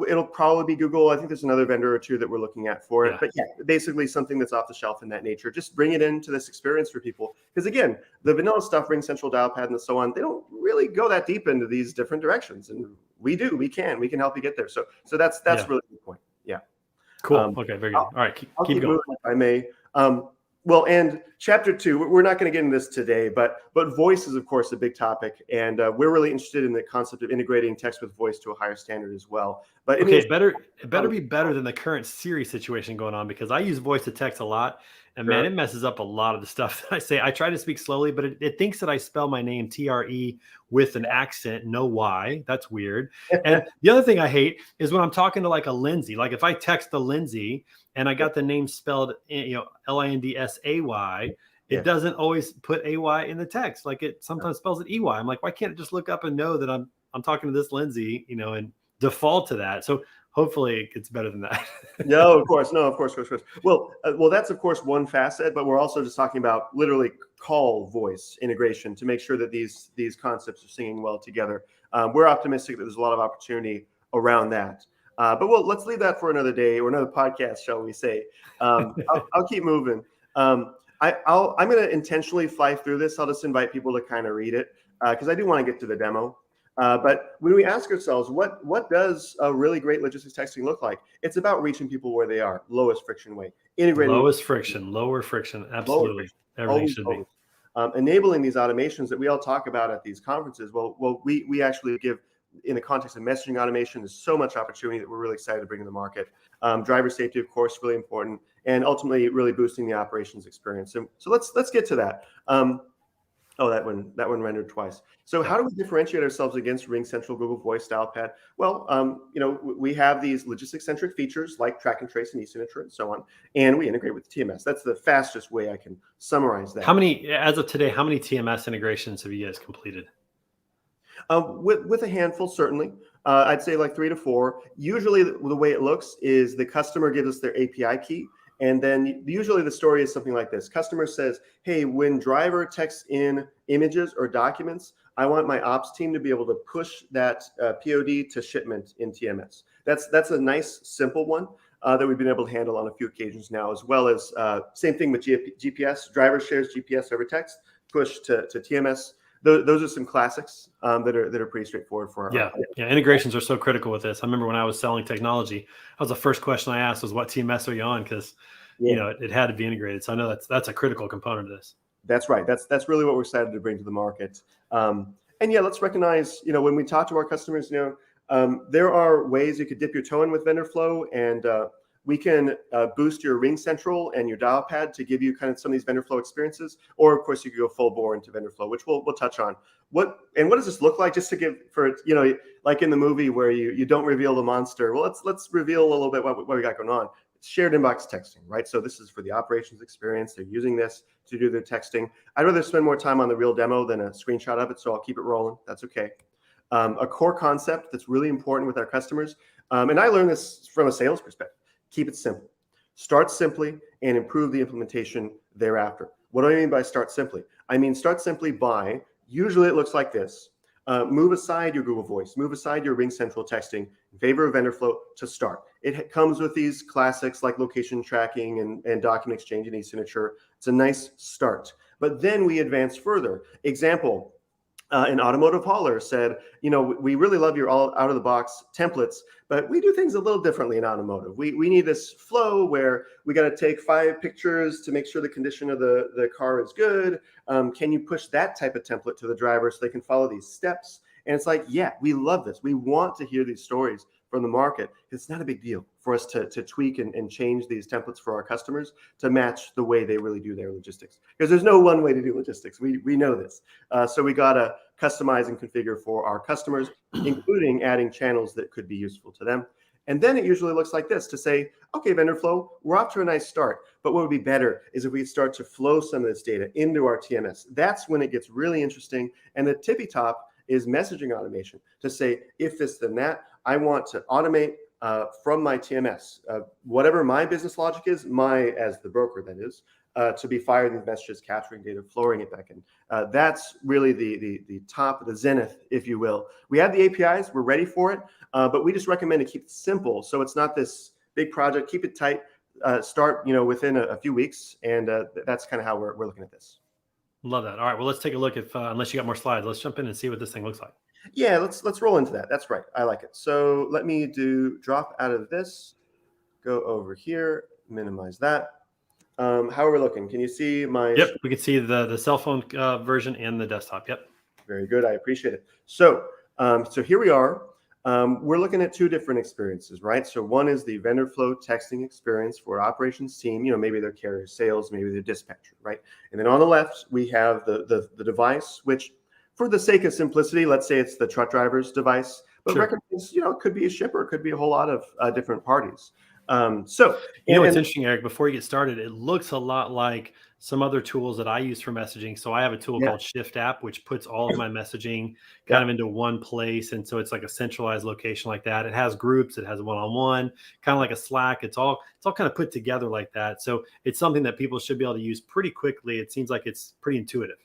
It'll probably be Google. I think there's another vendor or two that we're looking at for it. But yeah, basically something that's off the shelf in that nature. Just bring it into this experience for people. Because again, the vanilla stuff, Ring Central, Dialpad, and so on, they don't really go that deep into these different directions. And we do. We can help you get there. So that's really the point. Yeah. Cool. Okay, very good. All right, keep going. Moving, if I may. Well, and chapter 2, we're not going to get into this today, but voice is, of course, a big topic. And we're really interested in the concept of integrating text with voice to a higher standard as well. But it better be better than the current Siri situation going on, because I use voice to text a lot. And man, it messes up a lot of the stuff that I say. I try to speak slowly, but it thinks that I spell my name TRE with an accent, no Y. That's weird. And the other thing I hate is when I'm talking to like a Lindsay. Like if I text the Lindsay and I got the name spelled, LINDSAY, it doesn't always put AY in the text. Like it sometimes spells it EY. I'm like, why can't it just look up and know that I'm talking to this Lindsay, and default to that? So hopefully it gets better than that. No, of course. Well, that's of course one facet, but we're also just talking about literally call voice integration to make sure that these concepts are singing well together. We're optimistic that there's a lot of opportunity around that. But let's leave that for another day or another podcast, shall we say? I'll keep moving. I'm going to intentionally fly through this. I'll just invite people to kind of read it because I do want to get to the demo. But when we ask ourselves, what does a really great logistics texting look like? It's about reaching people where they are, lowest friction way, integrating. Lower friction, absolutely. Everything should be. Enabling these automations that we all talk about at these conferences. Well, we actually give, in the context of messaging automation, there's so much opportunity that we're really excited to bring to the market. Driver safety, of course, really important, and ultimately really boosting the operations experience. So let's get to that. That one rendered twice. So how do we differentiate ourselves against Ring Central, Google Voice, Dialpad? Well, we have these logistics-centric features like track and trace and e-signature and so on, and we integrate with TMS. That's the fastest way I can summarize that. As of today, how many TMS integrations have you guys completed? With a handful, certainly. I'd say like 3 to 4. Usually the way it looks is the customer gives us their API key. And then usually the story is something like this. Customer says, hey, when driver texts in images or documents, I want my ops team to be able to push that POD to shipment in TMS. That's a nice, simple one that we've been able to handle on a few occasions now, as well as same thing with GPS. Driver shares GPS over text, push to TMS. Those are some classics that are pretty straightforward for our integrations are so critical with this. I remember when I was selling technology, that was the first question I asked was, what TMS are you on? Because it had to be integrated. So I know that's a critical component of this. That's right. That's really what we're excited to bring to the market. Let's recognize, when we talk to our customers, there are ways you could dip your toe in with Vendorflow, and we can boost your Ring Central and your Dialpad to give you kind of some of these Vendorflow experiences. Or of course you could go full bore into Vendorflow, which we'll touch on. What does this look like? Just to give for, like in the movie where you don't reveal the monster. Well, let's reveal a little bit what we got going on. It's shared inbox texting, right? So this is for the operations experience. They're using this to do their texting. I'd rather spend more time on the real demo than a screenshot of it. So I'll keep it rolling. That's okay. A core concept that's really important with our customers. And I learned this from a sales perspective. Keep it simple. Start simply and improve the implementation thereafter. What do I mean by start simply? I mean, start simply by Usually it looks like this. Move aside your Google Voice, move aside your Ring Central texting in favor of Vendorflow to start. It comes with these classics like location tracking and document exchange and e-signature. It's a nice start. But then we advance further. Example, an automotive hauler said, we really love your all out of the box templates, but we do things a little differently in automotive. We need this flow where we got to take 5 pictures to make sure the condition of the car is good. Can you push that type of template to the driver so they can follow these steps? And it's like, yeah, we love this. We want to hear these stories from the market. It's not a big deal for us to tweak and change these templates for our customers to match the way they really do their logistics. Because there's no one way to do logistics. We know this. So we got to customize and configure for our customers, including adding channels that could be useful to them. And then it usually looks like this to say, okay, Vendorflow, we're off to a nice start. But what would be better is if we start to flow some of this data into our TMS. That's when it gets really interesting. And the tippy top is messaging automation to say, if this, then that. I want to automate from my TMS, whatever my business logic is, as the broker that is, to be firing these messages, capturing data, flowing it back in. That's really the top, the zenith, if you will. We have the APIs, we're ready for it, but we just recommend to keep it simple. So it's not this big project, keep it tight, start within a few weeks. And that's kind of how we're looking at this. Love that. All right, well, let's take a look at, unless you got more slides, let's jump in and see what this thing looks like. Yeah, let's roll into that. That's right. I like it. So let me drop out of this, go over here, minimize that. How are we looking? Can you see my? Yep, we can see the cell phone version and the desktop. Yep. Very good. I appreciate it. So here we are. We're looking at 2 different experiences, right? So one is the Vendorflow texting experience for operations team. Maybe they're carrier sales, maybe they're dispatcher, right? And then on the left we have the device, which, for the sake of simplicity, let's say it's the truck driver's device, but Sure. recognize, it could be a shipper, it could be a whole lot of different parties. What's interesting, Eric, before you get started, it looks a lot like some other tools that I use for messaging. So I have a tool called Shift App, which puts all of my messaging kind of into one place. And so it's like a centralized location like that. It has groups, it has one-on-one, kind of like a Slack. It's all kind of put together like that. So it's something that people should be able to use pretty quickly. It seems like it's pretty intuitive.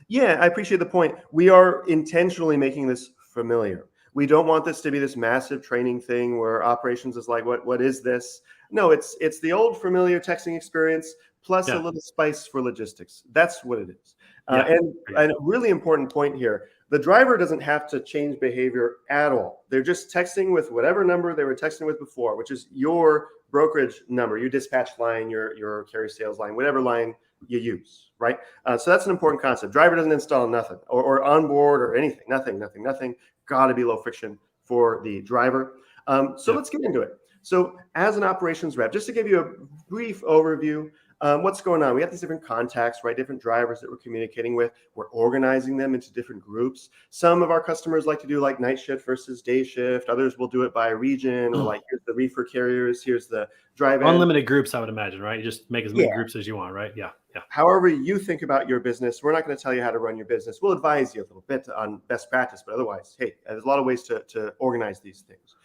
Yeah, I appreciate the point. We are intentionally making this familiar. We don't want this to be this massive training thing where operations is like, what is this? No, it's the old familiar texting experience plus a little spice for logistics. That's what it is. And a really important point here, the driver doesn't have to change behavior at all. They're just texting with whatever number they were texting with before, which is your brokerage number, your dispatch line, your carrier sales line, whatever line you use, right? So that's an important concept. Driver doesn't install nothing or onboard or anything, nothing. Got to be low friction for the driver. So let's get into it. So as an operations rep, just to give you a brief overview, what's going on? We have these different contacts, right? Different drivers that we're communicating with. We're organizing them into different groups. Some of our customers like to do like night shift versus day shift. Others will do it by region, or like, here's the reefer carriers, here's the drive. Unlimited groups, I would imagine, right? You just make as many groups as you want, right? Yeah. However you think about your business, we're not going to tell you how to run your business. We'll advise you a little bit on best practice, but otherwise, hey, there's a lot of ways to organize these things.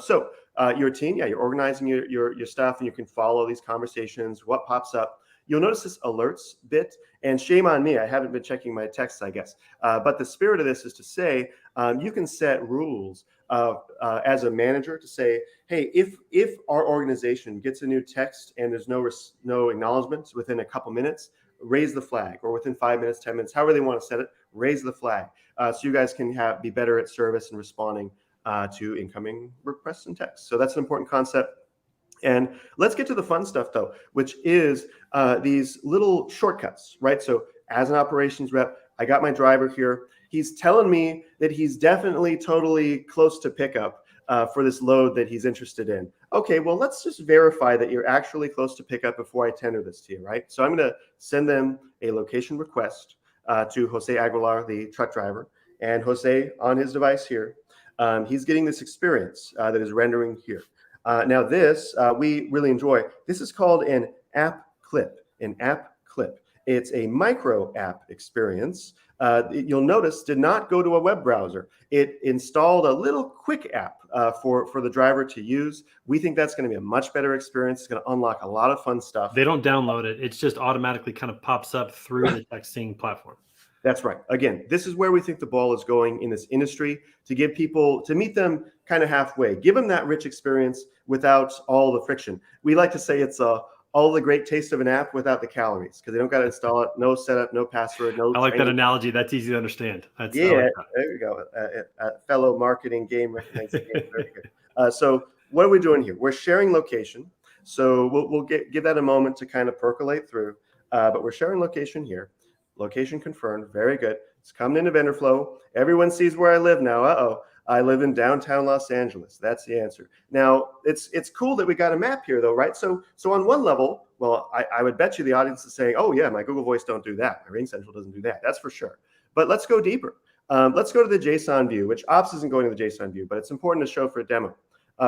So your team, you're organizing your stuff, and you can follow these conversations, what pops up. You'll notice this alerts bit, and shame on me, I haven't been checking my texts, I guess. But the spirit of this is to say, you can set rules as a manager to say, hey, if our organization gets a new text and there's no acknowledgement within a couple minutes, raise the flag, or within 5 minutes, 10 minutes, however they want to set it, raise the flag. So you guys can be better at service and responding to incoming requests and texts. So that's an important concept. And let's get to the fun stuff, though, which is these little shortcuts, right? So as an operations rep, I got my driver here. He's telling me that he's definitely totally close to pickup for this load that he's interested in. Okay, well, let's just verify that you're actually close to pickup before I tender this to you, right? So I'm going to send them a location request to Jose Aguilar, the truck driver, and Jose on his device here. He's getting this experience that is rendering here. Now this, we really enjoy. This is called an app clip, It's a micro app experience. You'll notice did not go to a web browser. It installed a little quick app for the driver to use. We think that's going to be a much better experience. It's going to unlock a lot of fun stuff. They don't download it. It's just automatically kind of pops up through the texting platform. That's right. Again, this is where we think the ball is going in this industry, to give people, to meet them kind of halfway, give them that rich experience without all the friction. We like to say it's all the great taste of an app without the calories, because they don't got to install it, no setup, no password, no I like that training. analogy. That's easy to understand. I Yeah, like that. there you go. Fellow marketing game recognized game. Very good. So what are we doing here? We're sharing location. So we'll give that a moment to kind of percolate through. But we're sharing location here. Location confirmed. Very good. It's coming into Vendorflow. Everyone sees where I live now. Uh-oh. I live in downtown Los Angeles. That's the answer. Now, it's cool that we got a map here, though, right? So on one level, well, I would bet you the audience is saying, oh, yeah, my Google Voice don't do that. My RingCentral doesn't do that. That's for sure. But let's go deeper. Let's go to the JSON view, which Ops isn't going to the JSON view, but it's important to show for a demo.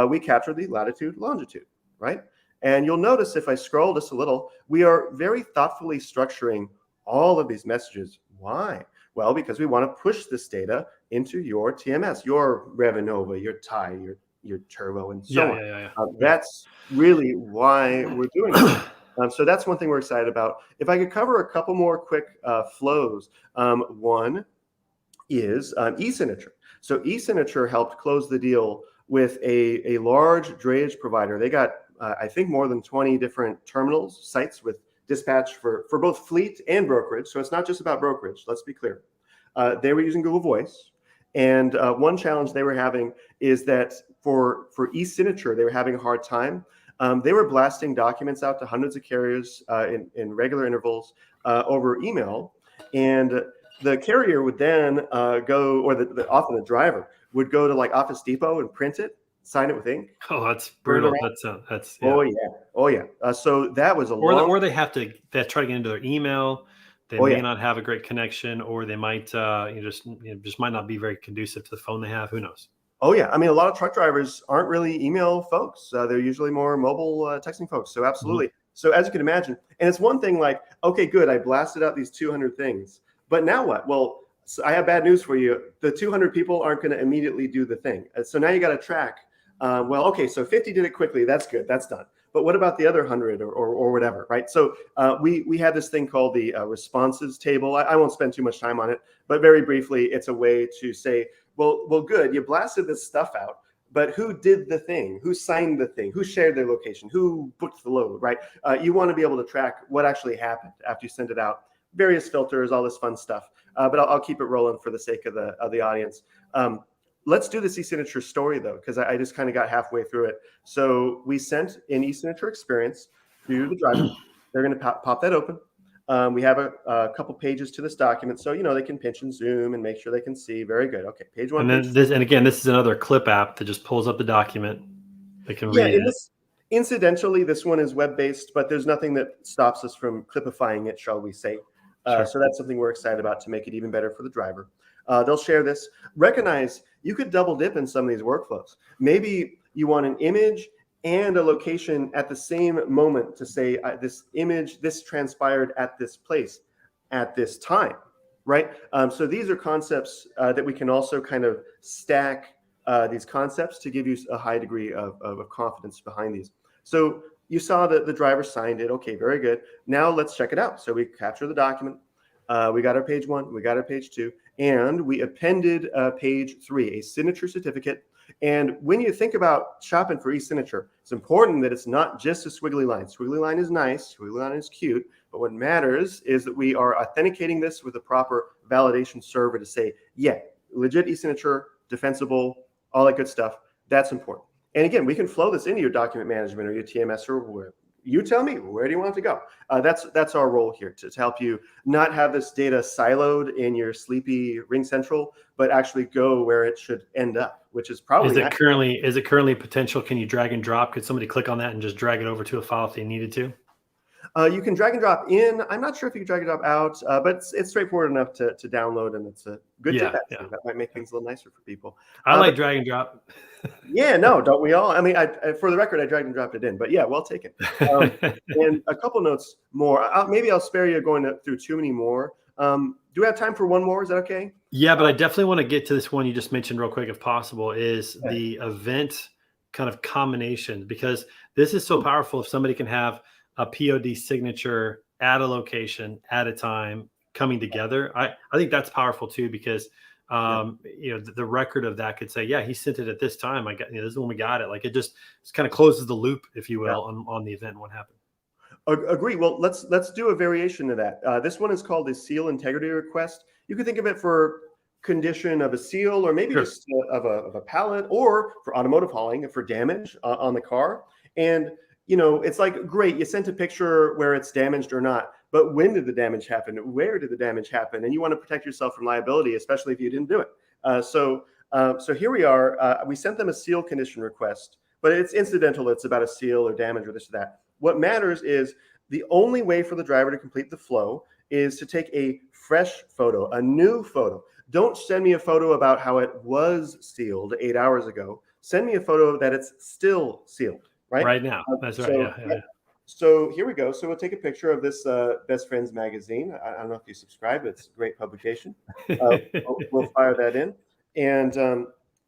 We capture the latitude, longitude, right? And you'll notice if I scroll just a little, we are very thoughtfully structuring all of these messages. Why? Well, because we want to push this data into your TMS, your Revenova, your TIE, your Turbo, and so on. That's really why we're doing it. So that's one thing we're excited about. If I could cover a couple more quick flows. One is e-signature. So e-signature helped close the deal with a large drayage provider. They got, I think, more than 20 different terminals, sites with dispatch for both fleet and brokerage. So it's not just about brokerage, let's be clear. They were using Google Voice. And one challenge they were having is that for e-signature, they were having a hard time. They were blasting documents out to hundreds of carriers in regular intervals over email. And the carrier would then go, or often the driver would go to like Office Depot and print it, sign it with ink. Oh, that's brutal. That's yeah. Oh yeah. So that was or they have to try to get into their email. They may not have a great connection, or they might just might not be very conducive to the phone they have. Who knows? Oh yeah, I mean, a lot of truck drivers aren't really email folks. They're usually more mobile texting folks. So absolutely. Mm-hmm. So as you can imagine, and it's one thing like, okay, good, I blasted out these 200 things, but now what? Well, so I have bad news for you. The 200 people aren't going to immediately do the thing. So now you got to track. Well, okay, so 50 did it quickly. That's good. That's done. But what about the other 100 or whatever, right? So we had this thing called the responses table. I won't spend too much time on it, but very briefly, it's a way to say, well, good, you blasted this stuff out, but who did the thing? Who signed the thing? Who shared their location? Who booked the load, right? You want to be able to track what actually happened after you send it out. Various filters, all this fun stuff. But I'll keep it rolling for the sake of the audience. Let's do this e-signature story, though, because I just kind of got halfway through it. So we sent an e-signature experience to the driver. They're going to pop that open. We have a couple pages to this document, so they can pinch and zoom and make sure they can see. Very good. Okay, page one. And then again, this is another clip app that just pulls up the document. They can read it. Incidentally, this one is web-based, but there's nothing that stops us from clipifying it, shall we say. Sure. So that's something we're excited about to make it even better for the driver. They'll share this. Recognize you could double dip in some of these workflows. Maybe you want an image and a location at the same moment to say this image, this transpired at this place at this time, right? So these are concepts that we can also kind of stack these concepts to give you a high degree of confidence behind these. So you saw that the driver signed it. Okay, very good. Now let's check it out. So we capture the document. We got our page one, we got our page two, and we appended page three, a signature certificate. And when you think about shopping for e-signature, it's important that it's not just a squiggly line. Squiggly line is nice, squiggly line is cute, but what matters is that we are authenticating this with a proper validation server to say, yeah, legit e-signature, defensible, all that good stuff. That's important. And again, we can flow this into your document management or your TMS or where you tell me, where do you want it to go? That's our role here to help you not have this data siloed in your sleepy RingCentral, but actually go where it should end up, which is probably is it currently potential? Can you drag and drop? Could somebody click on that and just drag it over to a file if they needed to? You can drag and drop in. I'm not sure if you can drag and drop out, but it's straightforward enough to download, and it's a good tip. That might make things a little nicer for people. I like drag and drop. Yeah, no, don't we all? I mean, for the record, I dragged and dropped it in, but yeah, well taken. And a couple notes more. Maybe I'll spare you going through too many more. Do we have time for one more? Is that okay? Yeah, but I definitely want to get to this one you just mentioned real quick, if possible, is the event kind of combination, because this is so powerful. If somebody can have a POD signature at a location at a time, coming together. I think that's powerful too, because the record of that could say, yeah, he sent it at this time. I got, this is when we got it. Like it just kind of closes the loop, if you will, on the event and what happened. Agree. Well, let's do a variation of that. This one is called a seal integrity request. You can think of it for condition of a seal, or maybe just of a pallet, or for automotive hauling, for damage on the car. And it's like, great, you sent a picture where it's damaged or not, but when did the damage happen? Where did the damage happen? And you want to protect yourself from liability, especially if you didn't do it. So here we are. We sent them a seal condition request, but it's incidental. It's about a seal or damage or this or that. What matters is the only way for the driver to complete the flow is to take a fresh photo, a new photo. Don't send me a photo about how it was sealed 8 hours ago. Send me a photo that it's still sealed, right? Right now. That's right. Yeah. So here we go. So we'll take a picture of this Best Friends magazine. I don't know if you subscribe. It's a great publication. We'll fire that in. And,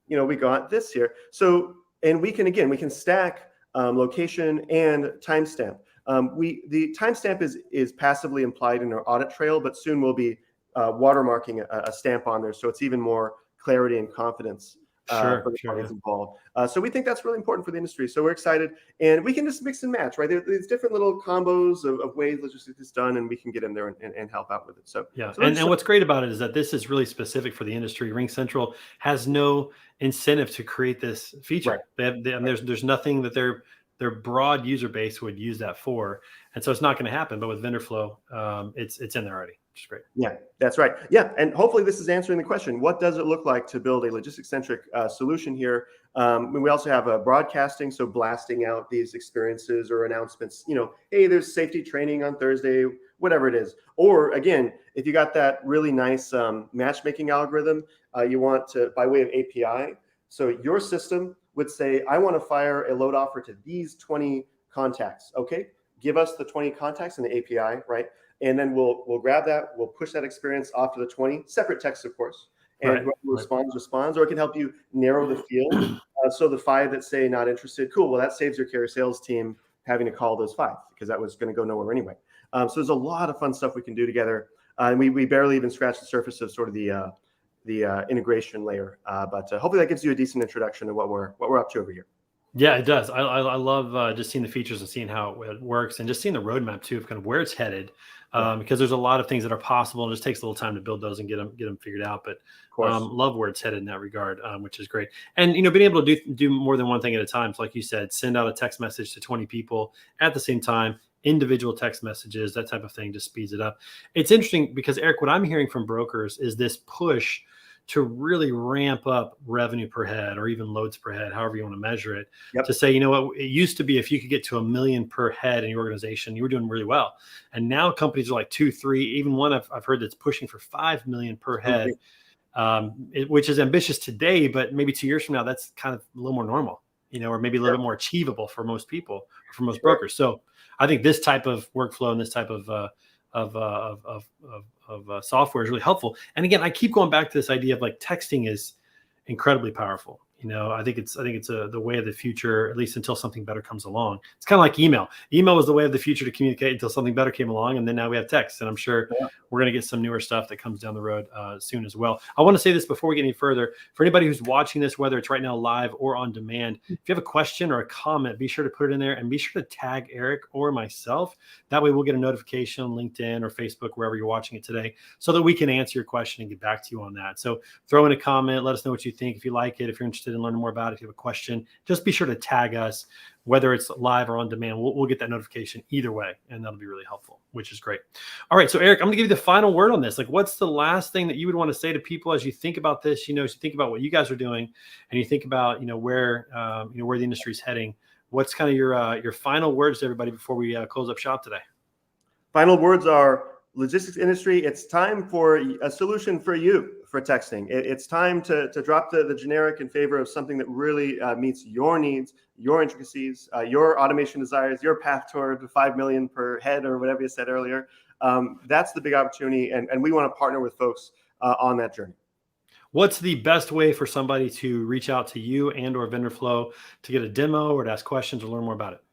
we got this here. So, and we can stack location and timestamp. The timestamp is passively implied in our audit trail, but soon we'll be watermarking a stamp on there, so it's even more clarity and confidence for the parties involved. So we think that's really important for the industry. So we're excited, and we can just mix and match, right? There's different little combos of ways logistics is done, and we can get in there and help out with it. So and what's great about it is that this is really specific for the industry. RingCentral has no incentive to create this feature. Right. There's nothing that their broad user base would use that for, and so it's not going to happen. But with Vendorflow, it's in there already, which is great. Yeah, that's right. Yeah, and hopefully this is answering the question: what does it look like to build a logistics-centric solution here? We also have broadcasting, so blasting out these experiences or announcements. Hey, there's safety training on Thursday, whatever it is. Or again, if you got that really nice matchmaking algorithm, you want to, by way of API, so your system would say, I want to fire a load offer to these 20 contacts. Okay, give us the 20 contacts in the API, right? And then we'll grab that, we'll push that experience off to the 20, separate text, of course. And whoever responds, or it can help you narrow the field. So the 5 that say not interested, cool, well, that saves your carrier sales team having to call those 5, because that was going to go nowhere anyway. So there's a lot of fun stuff we can do together. And we barely even scratched the surface of sort of the integration layer, but hopefully that gives you a decent introduction to what we're up to over here. Yeah, it does. I love just seeing the features and seeing how it works, and just seeing the roadmap too of kind of where it's headed, because there's a lot of things that are possible, and it just takes a little time to build those and get them figured out. But love where it's headed in that regard, which is great. And being able to do more than one thing at a time, so like you said, send out a text message to 20 people at the same time. Individual text messages, that type of thing, just speeds it up. It's interesting because, Eric, what I'm hearing from brokers is this push to really ramp up revenue per head, or even loads per head, however you want to measure it, to say, what, it used to be if you could get to $1 million per head in your organization, you were doing really well. And now companies are like 2, 3, even one I've heard that's pushing for 5 million per head, which is ambitious today, but maybe 2 years from now, that's kind of a little more normal, or maybe a little bit more achievable for most people, for most brokers. So I think this type of workflow and this type of software is really helpful. And again, I keep going back to this idea of like texting is incredibly powerful. I think it's the way of the future, at least until something better comes along. It's kind of like email. Email was the way of the future to communicate until something better came along, and then now we have text. And I'm sure we're going to get some newer stuff that comes down the road soon as well. I want to say this before we get any further. For anybody who's watching this, whether it's right now live or on demand, if you have a question or a comment, be sure to put it in there, and be sure to tag Eric or myself. That way we'll get a notification on LinkedIn or Facebook, wherever you're watching it today, so that we can answer your question and get back to you on that. So throw in a comment. Let us know what you think. If you like it, if you're interested in learning more about it, if you have a question, just be sure to tag us, whether it's live or on demand. We'll get that notification either way, and that'll be really helpful, which is great. All right, so Eric, I'm going to give you the final word on this. Like, what's the last thing that you would want to say to people as you think about this? As you think about what you guys are doing, and you think about where where the industry is heading. What's kind of your final words to everybody before we close up shop today? Final words are, logistics industry, it's time for a solution for you for texting. It's time to drop the generic in favor of something that really meets your needs, your intricacies, your automation desires, your path toward 5 million per head, or whatever you said earlier. That's the big opportunity, and we want to partner with folks on that journey. What's the best way for somebody to reach out to you and or Vendorflow to get a demo, or to ask questions or learn more about it?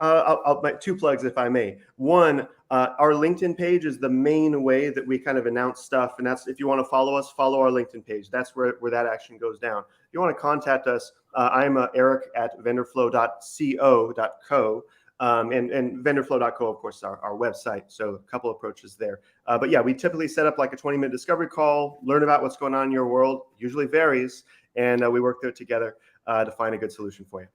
I'll make two plugs, if I may. One, our LinkedIn page is the main way that we kind of announce stuff. And that's, if you want to follow us, follow our LinkedIn page. That's where that action goes down. If you want to contact us, I'm Eric at vendorflow.co.co. And vendorflow.co, of course, is our website. So a couple approaches there. But yeah, we typically set up like a 20-minute discovery call, learn about what's going on in your world, usually varies, and we work through it together to find a good solution for you.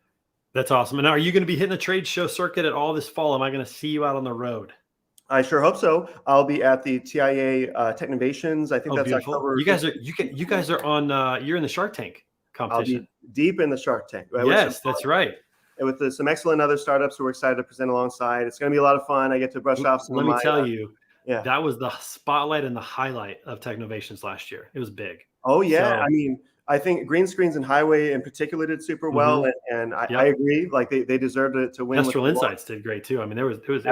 That's awesome. And now, are you going to be hitting the trade show circuit at all this fall? Am I going to see you out on the road? I sure hope so. I'll be at the TIA Technovations. I think that's beautiful. October. You guys are on. You're in the Shark Tank competition. I'll be deep in the Shark Tank. Yes, that's right. And with some excellent other startups who we're excited to present alongside. It's going to be a lot of fun. I get to brush off some. Let me tell you, that was the spotlight and the highlight of Technovations last year. It was big. Oh yeah, I mean, I think Green Screens and Highway in particular did super well, and I agree. Like they deserved it to win. Industrial Insights did great too. I mean, it was great to see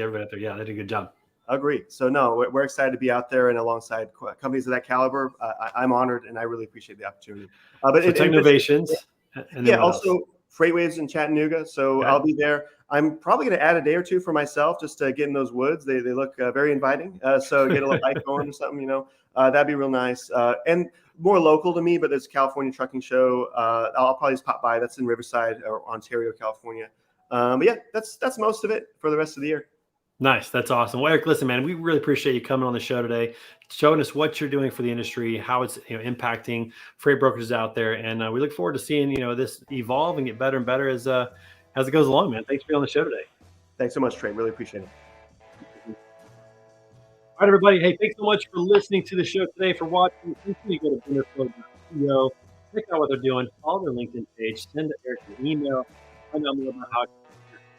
everybody out there. Yeah, they did a good job. Agree. So no, we're excited to be out there and alongside companies of that caliber. I'm honored, and I really appreciate the opportunity. But Technovations, and also Freightwaves in Chattanooga. So I'll be there. I'm probably going to add a day or two for myself just to get in those woods. They look very inviting. So get a little hike going or something, that'd be real nice. And more local to me, but there's a California trucking show. I'll probably just pop by. That's in Riverside or Ontario, California. But yeah, that's most of it for the rest of the year. Nice. That's awesome. Well, Eric, listen, man, we really appreciate you coming on the show today, showing us what you're doing for the industry, how it's impacting freight brokers out there. And we look forward to seeing, this evolve and get better and better as it goes along, man. Thanks for being on the show today. Thanks so much, Trey. Really appreciate it. All right, everybody. Hey, thanks so much for listening to the show today, for watching. Please go to Vendorflow.co, check out what they're doing, follow their LinkedIn page, send Eric an email, find out more about how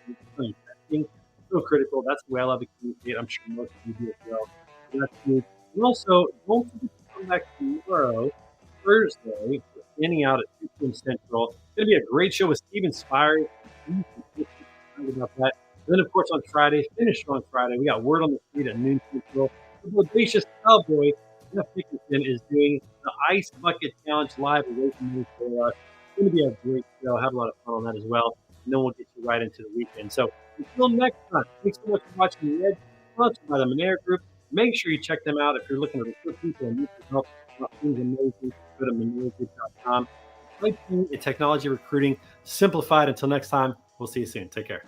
you're investing. So critical. That's the way I love to communicate. I'm sure most of you do as well. So that's good. And also, don't forget to come back tomorrow, Thursday, standing out at 2 p.m. Central. It's going to be a great show with Steven Spires. About that. And then, of course, on Friday, finish on Friday, we got Word on the Street at noon Central. The bodacious cowboy, Jeff Dickinson, is doing the Ice Bucket Challenge live away from me for us. It's going to be a great show. Have a lot of fun on that as well. And then we'll get you right into the weekend. So until next time, thanks so much for watching The Edge, sponsored by the Monero Group. Make sure you check them out if you're looking to recruit people and need some help about things amazing. Go to monerogroup.com. Type in technology recruiting simplified. Until next time, we'll see you soon. Take care.